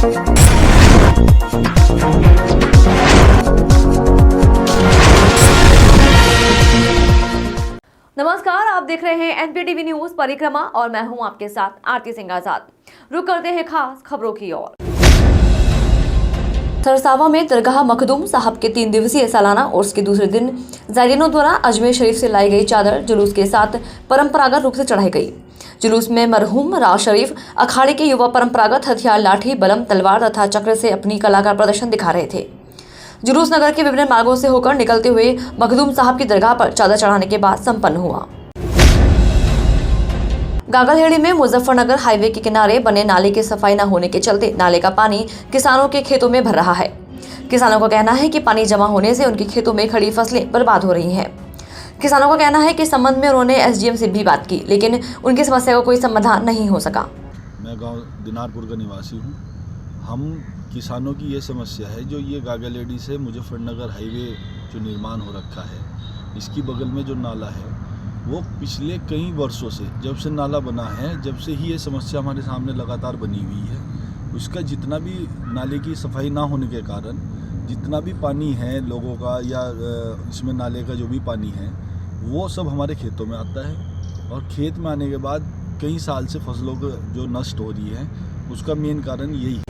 नमस्कार, आप देख रहे हैं एनपीटीवी न्यूज परिक्रमा और मैं हूं आपके साथ आरती सिंह आजाद। रुक करते हैं खास खबरों की ओर। सरसावा में दरगाह मखदूम साहब के 3 दिवसीय सालाना उर्स के दूसरे दिन जायरीनों द्वारा अजमेर शरीफ से लाई गई चादर जुलूस के साथ परंपरागत रूप से चढ़ाई गई। जुलूस में मरहूम राव शरीफ अखाड़े के युवा परंपरागत हथियार लाठी, बलम, तलवार तथा चक्र से अपनी कला का प्रदर्शन दिखा रहे थे। जुलूस नगर के विभिन्न मार्गों से होकर निकलते हुए मखदूम साहब की दरगाह पर चादर चढ़ाने के बाद संपन्न हुआ। गागलहेड़ी में मुजफ्फरनगर हाईवे के किनारे बने नाले की सफाई न होने के चलते नाले का पानी किसानों के खेतों में भर रहा है। किसानों का कहना है कि पानी जमा होने से उनके खेतों में खड़ी फसलें बर्बाद हो रही हैं। किसानों का कहना है कि इस संबंध में उन्होंने एसडीएम से भी बात की, लेकिन उनकी समस्या का कोई समाधान नहीं हो सका। मैं गांव दिनारपुर का निवासी हूं। हम किसानों की ये समस्या है, जो ये गागलहेड़ी से मुजफ्फरनगर हाईवे जो निर्माण हो रखा है, इसकी बगल में जो नाला है वो पिछले कई वर्षों से, जब से नाला बना है, जब से ही ये समस्या हमारे सामने लगातार बनी हुई है। उसका जितना भी नाले की सफाई ना होने के कारण जितना भी पानी है लोगों का या इसमें नाले का जो भी पानी है वो सब हमारे खेतों में आता है, और खेत में आने के बाद कई साल से फसलों को जो नष्ट हो रही है उसका मेन कारण यही है।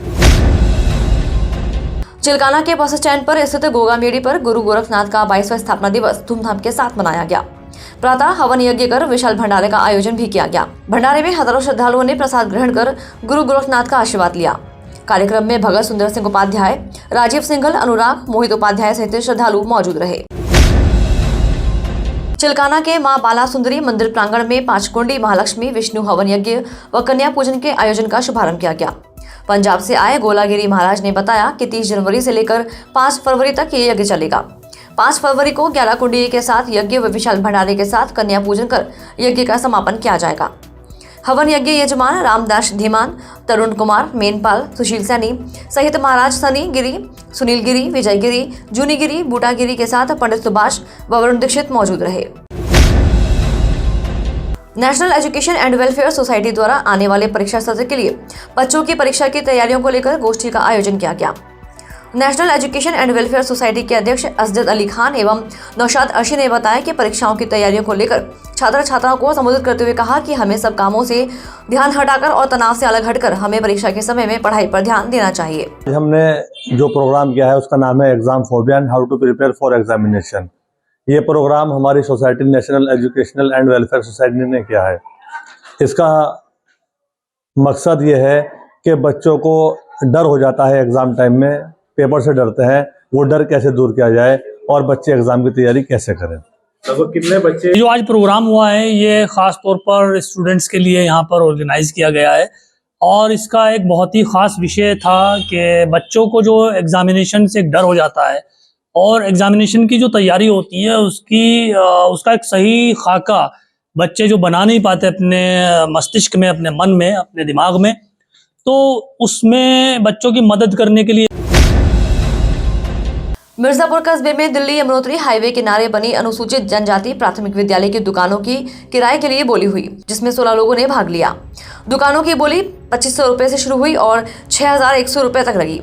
चिलकाना के बस स्टैंड पर स्थित गोगामेड़ी पर गुरु गोरखनाथ का 22वां स्थापना दिवस धूमधाम के साथ मनाया गया। प्रातः हवन यज्ञ कर विशाल भंडारे का आयोजन भी किया गया। भंडारे में हजारों श्रद्धालुओं ने प्रसाद ग्रहण कर गुरु गोरखनाथ का आशीर्वाद लिया। कार्यक्रम में भगत सुंदर सिंह उपाध्याय, राजीव सिंघल, अनुराग, मोहित उपाध्याय सहित श्रद्धालु मौजूद रहे। चिलकाना के मां बाला सुंदरी मंदिर प्रांगण में 5 कुंडी महालक्ष्मी विष्णु हवन यज्ञ व कन्या पूजन के आयोजन का शुभारंभ किया गया। पंजाब से आए गोलागिरी महाराज ने बताया कि 30 जनवरी से लेकर 5 फरवरी तक ये यज्ञ चलेगा। 5 फरवरी को 11 कुंडी के साथ यज्ञ व विशाल भंडारे के साथ कन्या पूजन कर यज्ञ का समापन किया जाएगा। हवन यज्ञ यजमान रामदास धीमान, तरुण कुमार, मेनपाल, सुशील सैनी सहित महाराज सनी गिरी, सुनील गिरी, विजय गिरी, जूनी गिरी, बूटा गिरी के साथ पंडित सुभाष व वरुण दीक्षित मौजूद रहे। National education and welfare society द्वारा आने वाले परीक्षा सत्र के लिए बच्चों की परीक्षा की तैयारियों को लेकर गोष्ठी का आयोजन किया गया। National education and welfare society के अध्यक्ष असदद अली खान एवं नौशाद अर्शी ने बताया कि परीक्षाओं की तैयारियों को लेकर छात्र छात्राओं को संबोधित करते हुए कहा कि हमें सब कामों से ध्यान हटाकर और तनाव से अलग हटकर हमें परीक्षा के समय में पढ़ाई पर ध्यान देना चाहिए। हमने जो प्रोग्राम किया है उसका नाम है exam phobia and how to prepare for examination. ये प्रोग्राम हमारी society national educational and welfare society ने किया है। इसका मकसद ये है कि बच्चों को डर हो जाता है एग्ज़ाम टाइम में, पेपर से डरते हैं, वो डर कैसे दूर किया जाए और बच्चे एग्ज़ाम की तैयारी कैसे करें। लगभग कितने बच्चे जो आज प्रोग्राम हुआ है ये ख़ास तौर पर स्टूडेंट्स के लिए यहाँ पर ऑर्गेनाइज किया गया है, और इसका एक बहुत ही ख़ास विषय था कि बच्चों को जो एग्जामिनेशन से एक डर हो जाता है और एग्जामिनेशन की जो तैयारी होती है उसका एक सही खाका बच्चे जो बना नहीं पाते अपने मस्तिष्क में, अपने मन में, अपने दिमाग में, तो उसमें बच्चों की मदद करने के लिए मिर्जापुर कस्बे में दिल्ली यमुनोत्री हाईवे किनारे बनी अनुसूचित जनजाति प्राथमिक विद्यालय की दुकानों की किराए के लिए बोली हुई, जिसमें 16 लोगों ने भाग लिया। दुकानों की बोली 2500 रुपए से शुरू हुई और 6100 रुपए तक लगी।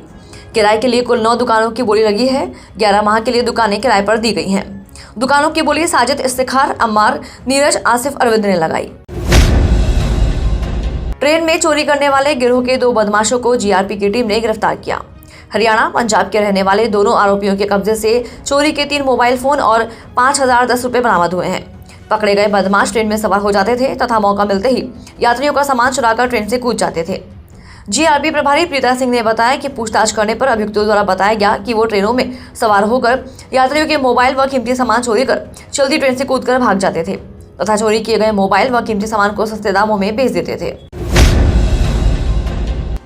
किराए के लिए कुल 9 दुकानों की बोली लगी है। 11 माह के लिए दुकानें किराए पर दी गई हैं। दुकानों की बोली साजिद, इफ्तिखार, अम्मार, नीरज, आसिफ, अरविंद ने लगाई। ट्रेन में चोरी करने वाले गिरोह के 2 बदमाशों को जीआरपी की टीम ने गिरफ्तार किया। हरियाणा, पंजाब के रहने वाले दोनों आरोपियों के कब्जे से चोरी के 3 मोबाइल फोन और 5010 रुपए बरामद हुए हैं। पकड़े गए बदमाश ट्रेन में सवार हो जाते थे तथा मौका मिलते ही यात्रियों का सामान चुराकर ट्रेन से कूद जाते थे। जीआरपी प्रभारी प्रीता सिंह ने बताया कि पूछताछ करने पर अभियुक्तों द्वारा बताया गया कि वो ट्रेनों में सवार होकर यात्रियों के मोबाइल व कीमती सामान चोरी कर चलती ट्रेन से कूदकर भाग जाते थे तथा चोरी किए गए मोबाइल व कीमती सामान को सस्ते दामों में बेच देते थे।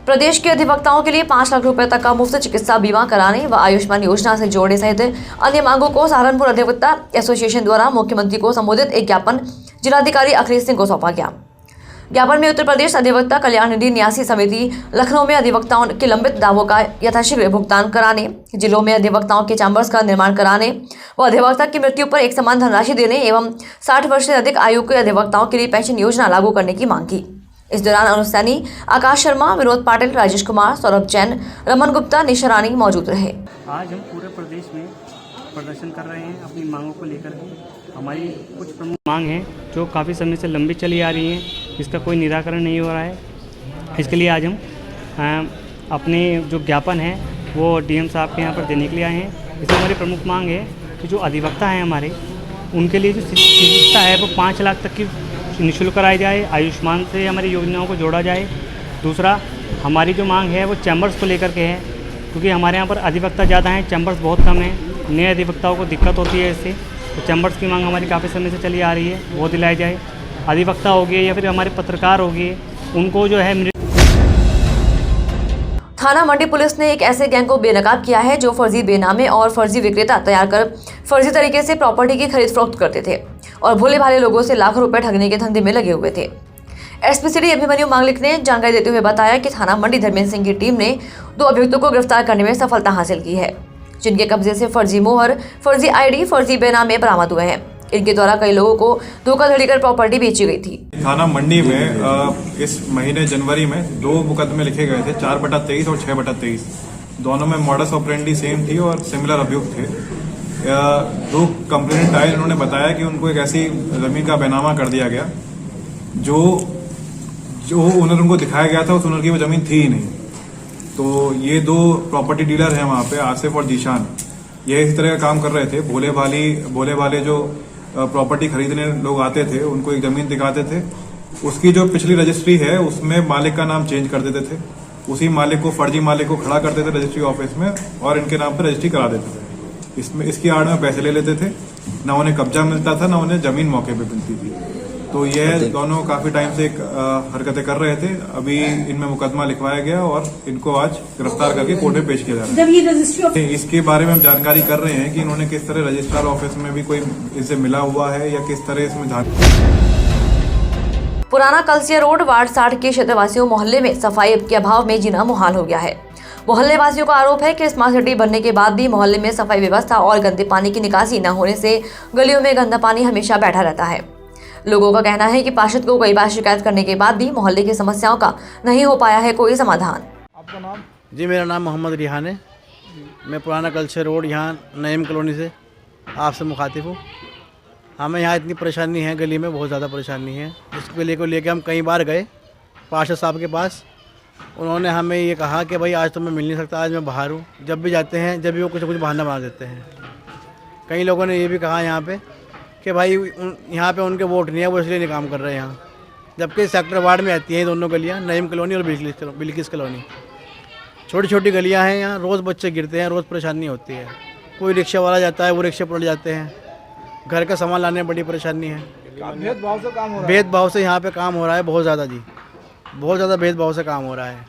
प्रदेश के अधिवक्ताओं के लिए 5 लाख रुपए तक का मुफ्त चिकित्सा बीमा कराने व आयुष्मान योजना से जोड़ने सहित अन्य मांगों को सहारनपुर अधिवक्ता एसोसिएशन द्वारा मुख्यमंत्री को संबोधित एक ज्ञापन जिलाधिकारी अखिलेश सिंह को सौंपा गया। ज्ञापन में उत्तर प्रदेश अधिवक्ता कल्याण निधि न्यासी समिति लखनऊ में अधिवक्ताओं के लंबित दावों का यथाशीघ्र भुगतान कराने, जिलों में अधिवक्ताओं के चैम्बर्स का निर्माण कराने व अधिवक्ता की मृत्यु पर एक समान धनराशि देने एवं 60 वर्ष से अधिक आयु के अधिवक्ताओं के लिए पेंशन योजना लागू करने की मांग की। इस दौरान अनुज सैनी, आकाश शर्मा, विनोद पाटिल, राजेश कुमार, सौरभ जैन, रमन गुप्ता, निशा रानी मौजूद रहे। आज हम पूरे प्रदेश में प्रदर्शन कर रहे हैं अपनी मांगों को लेकर के। हमारी कुछ प्रमुख मांग हैं जो काफ़ी समय से लंबी चली आ रही हैं, जिसका कोई निराकरण नहीं हो रहा है। इसके लिए आज हम अपने जो ज्ञापन है वो डीएम साहब के यहाँ पर देने के लिए आए हैं। इसमें हमारी प्रमुख मांग है कि जो अधिवक्ता हैं हमारे, उनके लिए जो चिकित्सा है वो 5 लाख तक की निःशुल्क कराई जाए। आयुष्मान से हमारी योजनाओं को जोड़ा जाए। दूसरा, हमारी जो मांग है वो चैम्बर्स को लेकर के है, क्योंकि हमारे यहाँ पर अधिवक्ता ज़्यादा हैं, चैम्बर्स बहुत कम हैं। नए अधिवक्ताओं को दिक्कत होती है इससे, तो चैम्बर्स की मांग हमारी काफ़ी समय से चली आ रही है, वो दिलाई जाए। अधिवक्ता हो गए या फिर हमारे पत्रकार हो गए, उनको जो है थाना मंडी पुलिस ने एक ऐसे गैंग को बेनकाब किया है जो फर्जी बेनामे और फर्जी विक्रेता तैयार कर फर्जी तरीके से प्रॉपर्टी की खरीद फरोख्त करते थे और भोले भाले लोगों से लाखों रुपए ठगने के धंधे में लगे हुए थे। एसपी सिटी अभिमन्यु मांगलिक ने जानकारी देते हुए बताया कि थाना मंडी धर्मेंद्र सिंह की टीम ने 2 अभियुक्तों को गिरफ्तार करने में सफलता हासिल की है, जिनके कब्जे से फर्जी मोहर, फर्जी आईडी, फर्जी बेनामे बरामद हुए हैं। इनके द्वारा कई लोगों को धोखाधड़ी कर प्रॉपर्टी बेची गई थी। थाना मंडी में इस महीने जनवरी में 2 मुकदमे लिखे गए थे, 4/23 और 6/23। दोनों में मॉडस ऑपरेंडी सेम थी और सिमिलर अभियुक्त थे। 2 कंप्लेंट आए, उन्होंने बताया कि उनको एक ऐसी जमीन का बैनामा कर दिया गया जो ओनर उनको दिखाया गया था, उस ओनर की वो जमीन थी ही नहीं। तो ये 2 प्रॉपर्टी डीलर हैं वहाँ पे, आसिफ और जीशान, ये इस तरह का काम कर रहे थे। भोले भाले जो प्रॉपर्टी खरीदने लोग आते थे, उनको एक जमीन दिखाते थे, उसकी जो पिछली रजिस्ट्री है उसमें मालिक का नाम चेंज कर देते थे, उसी मालिक को, फर्जी मालिक को खड़ा करते थे रजिस्ट्री ऑफिस में और इनके नाम पर रजिस्ट्री करा देते थे। इसमें इसकी आड़ में पैसे ले लेते थे, ना उन्हें कब्जा मिलता था, ना उन्हें जमीन मौके पे मिलती थी। तो यह दोनों काफी टाइम से हरकतें कर रहे थे। अभी इनमें मुकदमा लिखवाया गया और इनको आज गिरफ्तार करके कोर्ट में पेश किया जा रहा है। इसके बारे में हम जानकारी कर रहे हैं कि इन्होंने किस तरह रजिस्ट्रार ऑफिस में भी कोई इनसे मिला हुआ है या किस तरह इसमें पुराना कलसिया रोड वार्ड 60 के क्षेत्रवासियों मोहल्ले में सफाई के अभाव में जीना मुहाल हो गया है। मोहल्ले वासियों का आरोप है कि स्मार्ट सिटी बनने के बाद भी मोहल्ले में सफाई व्यवस्था और गंदे पानी की निकासी न होने से गलियों में गंदा पानी हमेशा बैठा रहता है। लोगों का कहना है कि पार्षद को कई बार शिकायत करने के बाद भी मोहल्ले की समस्याओं का नहीं हो पाया है कोई समाधान। आपका नाम? जी, मेरा नाम मोहम्मद रिहान है। मैं पुराना कलसिया रोड यहाँ नईम कॉलोनी से आपसे मुखातिब हूँ। हमें यहाँ इतनी परेशानी है, गली में बहुत ज़्यादा परेशानी है। इस गली को लेकर हम कई बार गए पार्षद साहब के पास। उन्होंने हमें ये कहा कि भाई आज तो मैं मिल नहीं सकता, आज मैं बाहर हूँ। जब भी जाते हैं, जब भी वो कुछ ना कुछ बहाना बना देते हैं। कई लोगों ने ये भी कहा यहाँ पे कि भाई यहाँ पे उनके वोट नहीं है, वो इसलिए नहीं काम कर रहे हैं यहाँ। जबकि सेक्टर वार्ड में आती हैं दोनों गलियाँ, नईम कॉलोनी और बिल्किस कॉलोनी। छोटी छोटी गलियाँ हैं यहाँ, रोज़ बच्चे गिरते हैं, रोज़ परेशानी होती है। कोई रिक्शा वाला जाता है, वो रिक्शे पलट जाते हैं। घर का सामान लाने में बड़ी परेशानी है। भेदभाव से काम हो रहा है। भेदभाव से यहाँ पे काम हो रहा है, बहुत ज़्यादा जी, बहुत ज़्यादा भेदभाव से काम हो रहा है।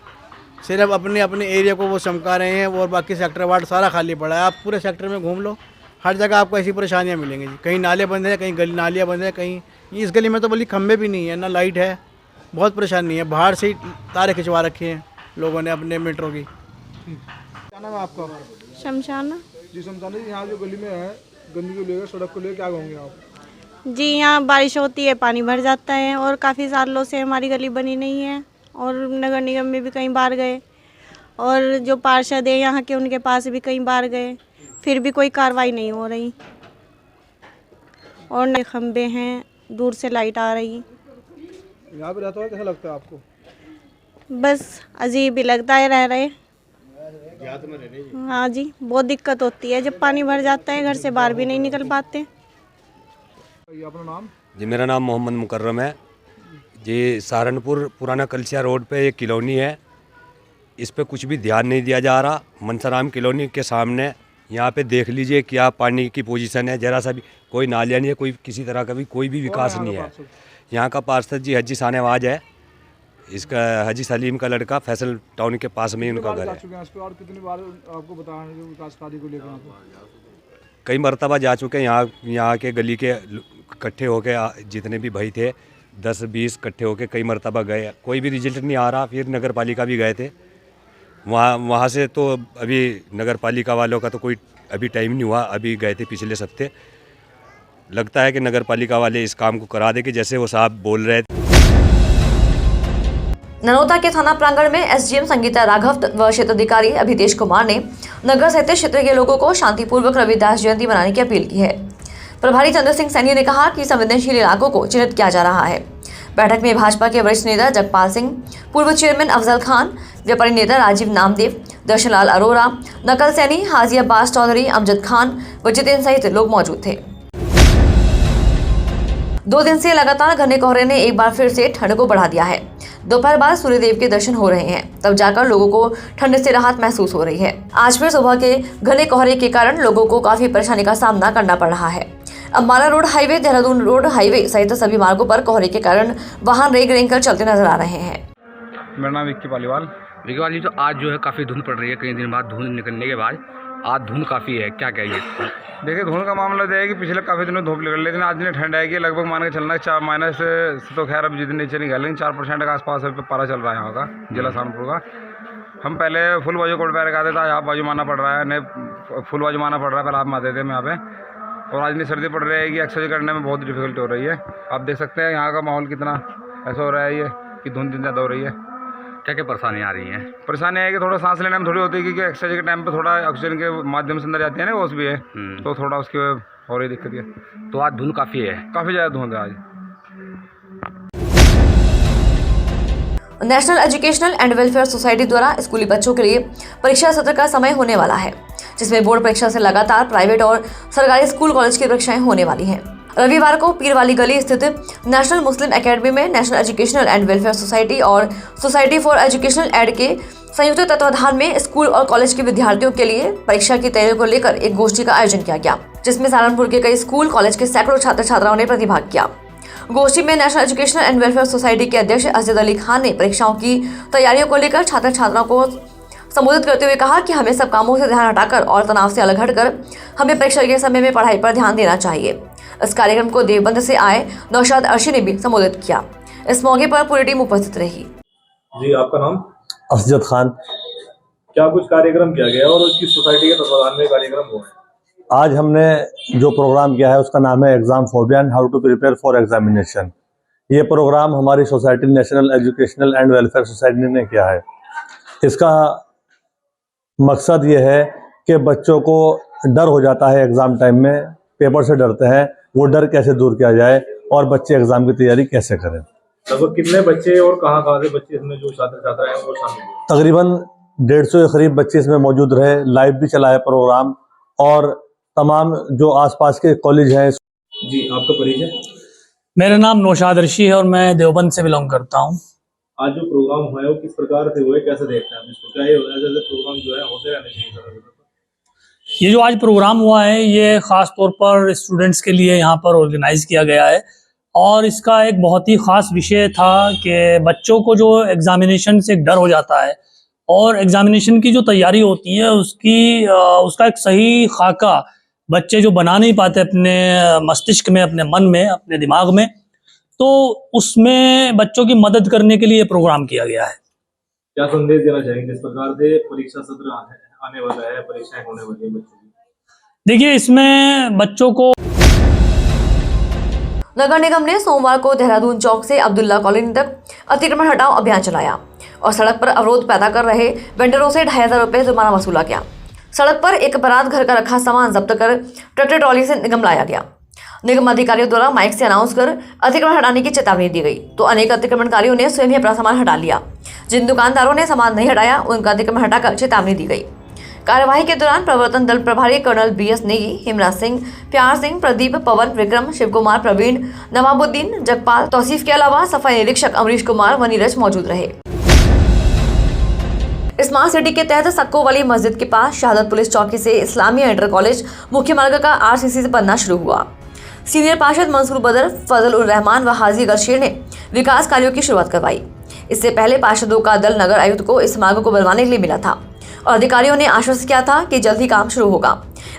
सिर्फ अपने अपने एरिया को वो चमका रहे हैं और बाकी सेक्टर वार्ड सारा खाली पड़ा है। आप पूरे सेक्टर में घूम लो, हर जगह आपको ऐसी परेशानियाँ मिलेंगी जी। कहीं नाले बंद हैं, कहीं गली नालियाँ बंद हैं, कहीं इस गली में तो बल्कि खंभे भी नहीं है, ना लाइट है। बहुत परेशानी है। बाहर से ही तारे खिंचवा रखे हैं लोगों ने अपने मीटरों की। क्या नाम है आपका? शमशाना। जी शमशाना जी, यहाँ जो गली में है गंदगी को लेकर, सड़क को लेकर क्या कहोगे आप? जी, यहाँ बारिश होती है, पानी भर जाता है और काफ़ी सालों से हमारी गली बनी नहीं है और नगर निगम में भी कई बार गए और जो पार्षद है यहाँ के उनके पास भी कई बार गए, फिर भी कोई कार्रवाई नहीं हो रही और नए खंबे हैं, दूर से लाइट आ रही। यहाँ पे रहता है, कैसा लगता है आपको? बस अजीब ही लगता है रह रहे। हाँ जी, बहुत दिक्कत होती है। जब पानी भर जाता है घर से बाहर भी नहीं निकल पाते। अपना नाम? जी, मेरा नाम मोहम्मद मुकर्रम है जी। सहारनपुर पुराना कलसिया रोड पे एक कॉलोनी है, इस पे कुछ भी ध्यान नहीं दिया जा रहा। मनसाराम कॉलोनी के सामने यहाँ पे देख लीजिए क्या पानी की पोजीशन है, जरा सा भी कोई नालियाँ नहीं है, कोई किसी तरह का भी कोई भी विकास नहीं है। यहाँ का पार्षद जी हजी शाहनवाज है, इसका हजी सलीम का लड़का फैसल टाउन के पास में ही उनका घर है। और कितनी बार आपको बताया विकास कार्य को लेकर? कई मरतबा जा चुके हैं। यहाँ के गली के इकट्ठे होके जितने भी भाई थे 10-20 इकट्ठे होके कई मरतबा गए, कोई भी रिजल्ट नहीं आ रहा। फिर नगर पालिका भी गए थे, वहाँ से तो अभी नगर पालिका वालों का तो कोई अभी टाइम नहीं हुआ, अभी गए थे पिछले हफ्ते। लगता है कि नगर पालिका वाले इस काम को करा दे कि जैसे वो साहब बोल रहे थे। ननौता के थाना प्रांगण में एसडीएम संगीता राघव व क्षेत्राधिकारी अभितेश कुमार ने नगर सहित क्षेत्र के लोगों को शांतिपूर्वक रविदास जयंती मनाने की अपील की है। प्रभारी चंद्र सिंह सैनी ने कहा कि संवेदनशील इलाकों को चिन्हित किया जा रहा है। बैठक में भाजपा के वरिष्ठ नेता जगपाल सिंह, पूर्व चेयरमैन अफजल खान, व्यापारी नेता राजीव नामदेव, दर्शनलाल अरोरा, नकल सैनी, हाजी अब्बास चौधरी, अमजद खान व जितेंद्र सहित लोग मौजूद थे। 2 दिन से लगातार घने कोहरे ने एक बार फिर से ठंड को बढ़ा दिया है। दोपहर बाद सूर्यदेव के दर्शन हो रहे हैं, तब जाकर लोगों को ठंड से राहत महसूस हो रही है। आज फिर सुबह के घने कोहरे के कारण लोगों को काफी परेशानी का सामना करना पड़ रहा है। Ambala road highway, Dehradun road highway सहित सभी मार्गों पर कोहरे के कारण वाहन रेंग कर चलते नजर आ रहे हैं। मेरा नाम विक्की पालीवाल जी। तो आज जो है काफ़ी धुंध पड़ रही है, कई दिन बाद धुंध निकलने के बाद आज धुंध काफ़ी है, क्या कहिए? देखिए, धुंध का मामला है कि पिछले काफ़ी दिनों धूप निकल, लेकिन आज ने ठंड आएगी लगभग मान के चलना 4 माइनस से तो खैर अब जितने नीचे नहीं गया, लेकिन 4% के आसपास पारा चल रहा है यहाँ का, जिला सहारनपुर का। हम पहले फुल बाजू कोट पैर लगाते थे, हाफ बाजू मारना पड़ रहा है, नहीं फुल बाजू मारना पड़ रहा है, पहले हाफ मारते थे हम यहाँ पे। और आज नहीं सर्दी पड़ रही है कि एक्सरसाइज करने में बहुत डिफिकल्टी हो रही है। आप देख सकते हैं यहाँ का माहौल कितना ऐसा हो रहा है ये कि धुंध दिन ज़्यादा हो रही है। क्या क्या परेशानी आ रही है? परेशानी है कि थोड़ा सांस लेने में थोड़ी होती है, क्योंकि एक्सरसाइज के टाइम पे थोड़ा ऑक्सीजन के माध्यम से अंदर जाती है ना, वो भी है, तो थोड़ा उसकी हो रही दिक्कत है। तो आज धुंध काफ़ी है, काफ़ी ज़्यादा धुंध है आज। National educational and welfare society द्वारा स्कूली बच्चों के लिए परीक्षा सत्र का समय होने वाला है, जिसमें बोर्ड परीक्षा से लगातार प्राइवेट और सरकारी स्कूल कॉलेज की परीक्षाएं होने वाली हैं। रविवार को पीर वाली गली स्थित नेशनल मुस्लिम एकेडमी में national educational and welfare society और सोसाइटी फॉर एजुकेशनल एड के संयुक्त तत्वाधान में स्कूल और कॉलेज के विद्यार्थियों के लिए परीक्षा की तैयारियों को लेकर एक गोष्ठी का आयोजन किया गया, जिसमें सहारनपुर के कई स्कूल कॉलेज के सैकड़ों छात्र छात्राओं ने प्रतिभाग किया। गोष्ठी में national educational and welfare society के अध्यक्ष असद अली खान ने परीक्षाओं की तैयारियों को लेकर छात्र छात्राओं को संबोधित करते हुए कहा कि हमें सब कामों से ध्यान हटाकर और तनाव से अलग हटकर हमें परीक्षा के समय में पढ़ाई पर ध्यान देना चाहिए। इस कार्यक्रम को देवबंद से आए नौशाद अर्शी ने भी संबोधित किया। इस मौके पर पूरी टीम उपस्थित रही। जी, आपका नाम? असजद खान। क्या कुछ कार्यक्रम किया गया और उसकी सोसाइटी के तत्वाधान में कार्यक्रम हुआ है? आज हमने जो प्रोग्राम किया है उसका नाम है exam phobia and how to prepare for examination. ये प्रोग्राम हमारी society national educational and welfare society ने किया है। इसका मकसद ये है कि बच्चों को डर हो जाता है एग्ज़ाम टाइम में, पेपर से डरते हैं, वो डर कैसे दूर किया जाए और बच्चे एग्ज़ाम की तैयारी कैसे करें। लगभग कितने बच्चे और कहाँ से बच्चे इसमें जो छात्र छात्रा हैं वो शामिल हैं? तकरीबन 150 के करीब बच्चे इसमें मौजूद रहे। लाइव भी चला है प्रोग्राम और तमाम जो आसपास के कॉलेज हैं। जी, आपका परिचय? मेरा नाम नौशाद अर्शी है और मैं देवबंद से बिलोंग करता हूँ। आज जो प्रोग्राम हुआ है वो किस प्रकार से हुए, कैसे देखते हैं आप इसको? क्या ये ऐसे प्रोग्राम जो है होते रहने चाहिए? ये जो आज प्रोग्राम हुआ है ये ख़ास तौर पर स्टूडेंट्स के लिए यहाँ पर ऑर्गेनाइज किया गया है और इसका एक बहुत ही ख़ास विषय था कि बच्चों को जो एग्जामिनेशन से एक डर हो जाता है और एग्जामिनेशन की जो तैयारी होती है उसका एक सही खाका बच्चे जो बना नहीं पाते अपने मस्तिष्क में, अपने मन में, अपने दिमाग में, तो उसमें बच्चों की मदद करने के लिए प्रोग्राम किया गया है। क्या संदेश देना चाहेंगे जिस प्रकार से परीक्षा सत्र आने वाला है, परीक्षाएं होने वाली है बच्चों की? देखिए, इसमें बच्चों को नगर निगम ने सोमवार को देहरादून चौक से अब्दुल्ला कॉलोनी तक अतिक्रमण हटाओ अभियान चलाया और सड़क पर अवरोध पैदा कर रहे वेंडरों से 2500 रुपये जुर्माना वसूला गया। सड़क पर एक बारात घर का रखा सामान जब्त कर ट्रैक्टर ट्रॉली से निगम लाया गया। निगम अधिकारियों द्वारा माइक से अनाउंस कर अतिक्रमण हटाने की चेतावनी दी गई, तो अनेक अतिक्रमणकारियों ने स्वयं ही अपना सामान हटा लिया। जिन दुकानदारों ने सामान नहीं हटाया उनका अतिक्रमण हटाकर चेतावनी दी गई। कार्यवाही के दौरान प्रवर्तन दल प्रभारी कर्नल BS नेगी, हिमराज सिंह, प्यार सिंह, प्रदीप, पवन, विक्रम, शिव कुमार, प्रवीण, नवाबुद्दीन, जगपाल, तौसीफ के अलावा सफाई निरीक्षक अमरीश कुमार व नीरज मौजूद रहे। स्मार्ट सिटी के तहत सक्को वाली मस्जिद के पास शहादत पुलिस चौकी से इस्लामिया इंटर कॉलेज मुख्य मार्ग का RCC से बनना शुरू हुआ। सीनियर पार्षद मंसूर बदर, फजल उर रहमान व हाजी गलशेर ने विकास कार्यों की शुरुआत करवाई। इससे पहले पार्षदों का दल नगर आयुक्त को इस मार्ग को बनवाने के लिए मिला था और अधिकारियों ने आश्वस्त किया था कि जल्द ही काम शुरू होगा।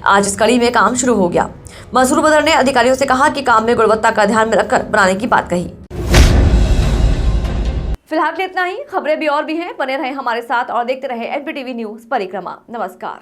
आज इस कड़ी में काम शुरू हो गया। मंसूर बदर ने अधिकारियों से कहा कि काम में गुणवत्ता का ध्यान में रखकर बनाने की बात कही। फिलहाल के इतना ही। खबरें भी और भी हैं, बने रहे हमारे साथ और देखते रहे NPTV न्यूज परिक्रमा। नमस्कार।